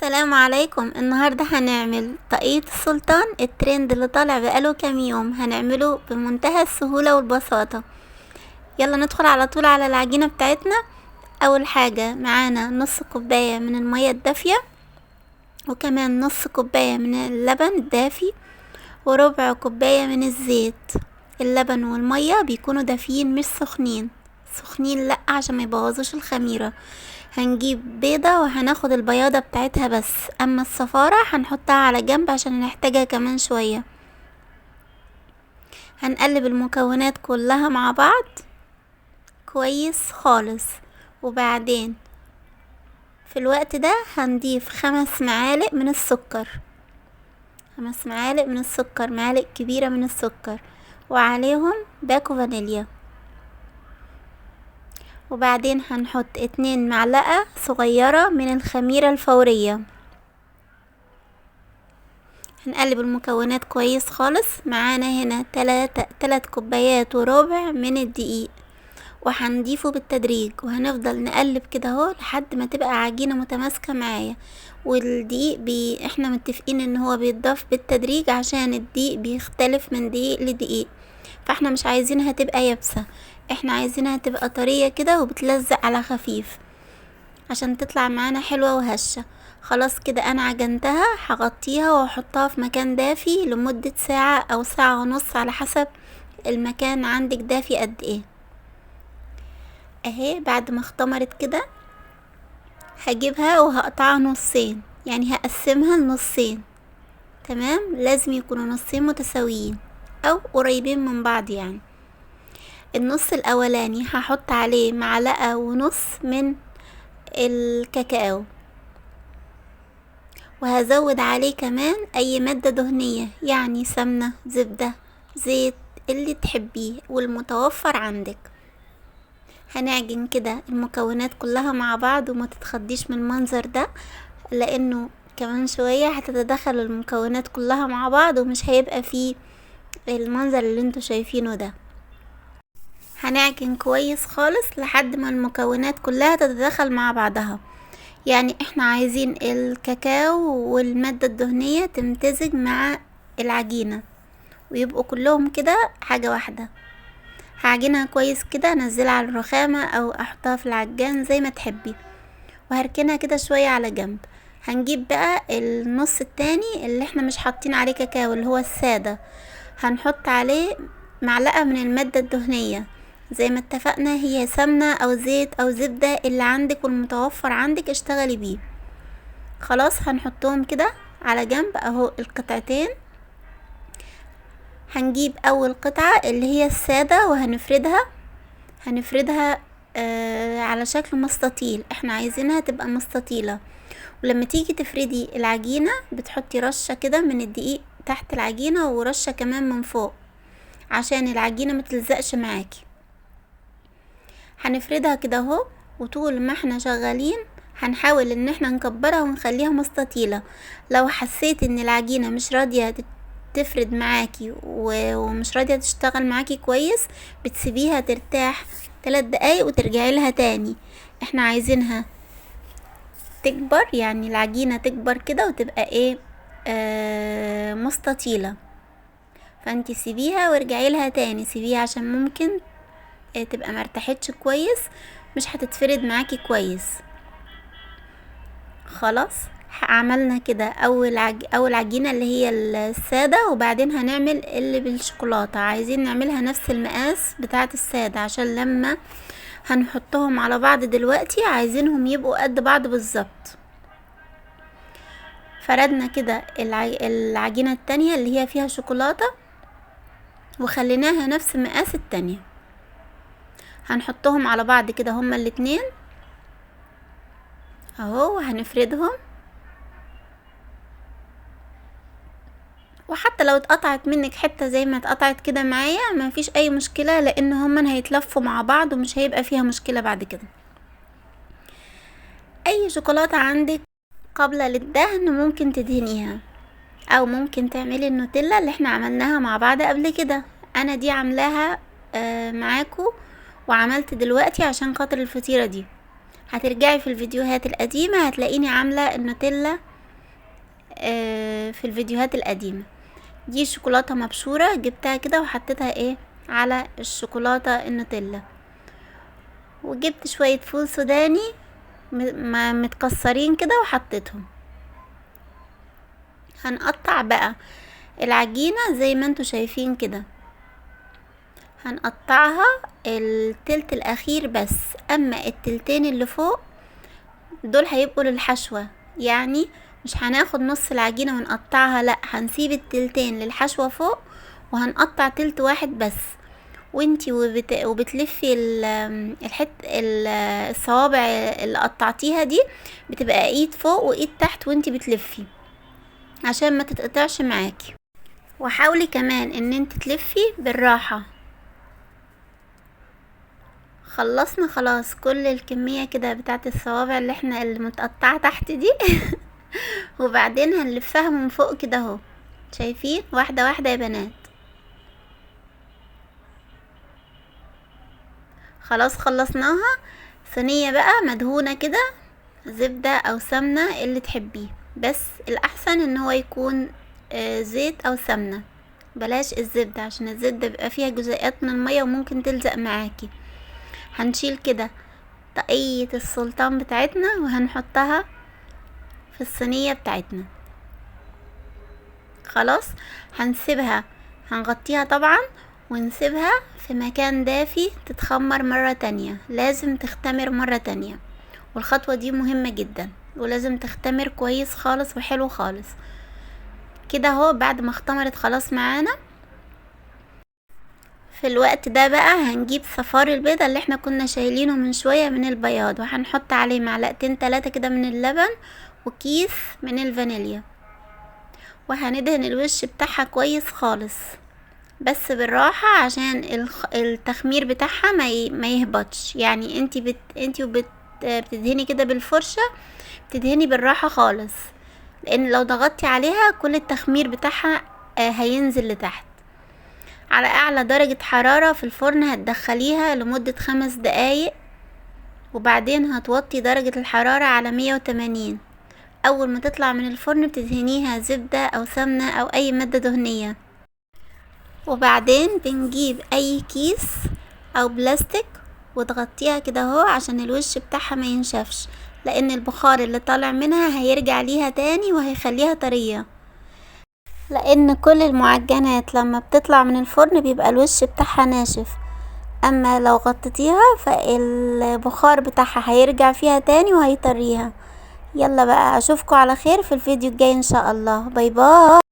السلام عليكم. النهاردة هنعمل طاقية السلطان، الترند اللي طالع بقاله كام يوم. هنعمله بمنتهى السهولة والبساطة. يلا ندخل على طول على العجينة بتاعتنا. اول حاجة معانا نص كوباية من المية الدافية، وكمان نص كوباية من اللبن الدافي، وربع كوباية من الزيت. اللبن والمية بيكونوا دافيين مش سخنين. سخنين لا، عشان ما يبوظوش الخميرة. هنجيب بيضة وهناخد البياضة بتاعتها بس، اما الصفارة هنحطها على جنب عشان نحتاجها كمان شوية. هنقلب المكونات كلها مع بعض كويس خالص، وبعدين في الوقت ده هنضيف 5 معالق من السكر. 5 معالق من السكر، معالق كبيرة من السكر، وعليهم باكو فانيليا. وبعدين هنحط 2 معلقة صغيرة من الخميرة الفورية. هنقلب المكونات كويس خالص. معانا هنا 3 كوبايات وربع من الدقيق، وهنضيفه بالتدريج، وهنفضل نقلب كده اهو لحد ما تبقى عجينة متماسكة معايا. والدقيق احنا متفقين ان هو بيتضاف بالتدريج، عشان الدقيق بيختلف من دقيق لدقيق، فاحنا مش عايزينها تبقى يابسة، احنا عايزينها تبقى طرية كده وبتلزق على خفيف عشان تطلع معانا حلوة وهشة. خلاص كده انا عجنتها. هغطيها واحطها في مكان دافي لمدة ساعة او ساعة ونص، على حسب المكان عندك دافي قد ايه. اهي بعد ما اختمرت كده هجيبها وهقطعها نصين، يعني هقسمها لنصين. تمام، لازم يكونوا نصين متساويين او قريبين من بعض. يعني النص الاولاني هحط عليه 1.5 معلقة من الكاكاو، وهزود عليه كمان اي مادة دهنية، يعني سمنة، زبدة، زيت، اللي تحبيه والمتوفر عندك. هنعجن كده المكونات كلها مع بعض، وما تتخضيش من المنظر ده، لانه كمان شوية هتتدخل المكونات كلها مع بعض ومش هيبقى فيه المنظر اللي انتوا شايفينه ده. هنعجن كويس خالص لحد ما المكونات كلها تتدخل مع بعضها. يعني احنا عايزين الكاكاو والمادة الدهنية تمتزج مع العجينة، ويبقوا كلهم كده حاجة واحدة. هعجنها كويس كده، انزلها على الرخامة او احطها في العجان زي ما تحبي، وهركنها كده شوية على جنب. هنجيب بقى النص التاني اللي احنا مش حاطين عليه كاكاو، اللي هو السادة. هنحط عليه 1 معلقة من المادة الدهنية، زي ما اتفقنا، هي سمنة او زيت او زبدة، اللي عندك والمتوفر عندك اشتغلي بيه. خلاص هنحطهم كده على جنب اهو القطعتين. هنجيب اول قطعة اللي هي السادة، وهنفردها على شكل مستطيل. احنا عايزينها تبقى مستطيلة. ولما تيجي تفردي العجينة بتحطي رشة كده من الدقيق تحت العجينة، ورشة كمان من فوق، عشان العجينة متلزقش معاكي. هنفردها كده اهو، وطول ما احنا شغالين هنحاول ان احنا نكبرها ونخليها مستطيلة. لو حسيت ان العجينة مش راضية تفرد معاكي ومش راضية تشتغل معاكي كويس، بتسيبيها ترتاح 3 دقايق وترجعي لها تاني. احنا عايزينها تكبر، يعني العجينة تكبر كده وتبقى ايه، مستطيلة. فانتي سيبيها وارجعي لها تاني، سيبيها عشان ممكن تبقى مرتاحتش كويس، مش هتتفرد معاكي كويس. خلاص عملنا كده اول عجينة اللي هي السادة، وبعدين هنعمل اللي بالشوكولاتة. عايزين نعملها نفس المقاس بتاعة السادة، عشان لما هنحطهم على بعض دلوقتي عايزينهم يبقوا قد بعض بالظبط. فردنا كده العجينة التانية اللي هي فيها شوكولاتة، وخليناها نفس مقاس التانية. هنحطهم على بعض كده هما الاتنين اهو، وهنفردهم. وحتى لو اتقطعت منك حتة زي ما اتقطعت كده معايا ما فيش اي مشكلة، لان هما هيتلفوا مع بعض ومش هيبقى فيها مشكلة بعد كده. اي شوكولاتة عندك قابلة للدهن ممكن تدهنيها، او ممكن تعملي النوتيلا اللي احنا عملناها مع بعض قبل كده. انا دي عاملاها معاكو، وعملت دلوقتي عشان خاطر الفطيرة دي. هترجعي في الفيديوهات القديمة هتلاقيني عاملة النوتيلا في الفيديوهات القديمة. دي شوكولاتة مبشورة، جبتها كده وحطيتها على الشوكولاتة النوتيلا، وجبت شوية فول سوداني متكسرين كده وحطيتهم. هنقطع بقى العجينة زي ما انتوا شايفين كده، هنقطعها التلت الاخير بس، اما التلتين اللي فوق دول هيبقوا للحشوة، يعني مش هناخد نص العجينة ونقطعها، لا هنسيب التلتين للحشوة فوق، وهنقطع تلت واحد بس. وانتي وبتلفي الصوابع اللي قطعتيها دي بتبقى ايد فوق وايد تحت وانتي بتلفي عشان ما تتقطعش معاكي. وحاولي كمان ان انت تلفي بالراحة. خلصنا خلاص كل الكمية كده بتاعت الصوابع اللي احنا اللي متقطعة تحت دي وبعدين هنلفها من فوق كده اهو، شايفين؟ واحدة واحدة يا بنات. خلاص خلصناها. صينية بقى مدهونة كده زبدة او سمنة اللي تحبيه، بس الاحسن ان هو يكون زيت او سمنة، بلاش الزبدة عشان الزبدة بيبقى فيها جزيئات من المية وممكن تلزق معاكي. هنشيل كده طاقية السلطان بتاعتنا وهنحطها في الصينية بتاعتنا. خلاص هنسيبها، هنغطيها طبعا ونسيبها في مكان دافي تتخمر مرة تانية، لازم تختمر مرة تانية، والخطوة دي مهمة جدا ولازم تختمر كويس خالص وحلو خالص كده اهو. بعد ما اختمرت خلاص معانا، في الوقت ده بقى هنجيب صفار البيضة اللي احنا كنا شايلينه من شوية من البياض، وهنحط عليه معلقتين 3 كده من اللبن وكيس من الفانيليا، وهندهن الوش بتاعها كويس خالص بس بالراحة عشان التخمير بتاعها ما يهبطش. يعني انتي بتدهني كده بالفرشة، بتدهني بالراحة خالص، لان لو ضغطتي عليها كل التخمير بتاعها هينزل لتحت. على اعلى درجة حرارة في الفرن هتدخليها لمدة 5 دقايق، وبعدين هتوطي درجة الحرارة على 180. اول ما تطلع من الفرن بتدهنيها زبدة او سمنة او اي مادة دهنية، وبعدين بنجيب اي كيس او بلاستيك وتغطيها كده اهو عشان الوش بتاعها ما ينشفش، لان البخار اللي طالع منها هيرجع ليها تاني وهيخليها طرية، لان كل المعجنات لما بتطلع من الفرن بيبقى الوش بتاعها ناشف، اما لو غطيتيها فالبخار بتاعها هيرجع فيها تاني وهيطريها. يلا بقى اشوفكم على خير في الفيديو الجاي ان شاء الله. باي باي.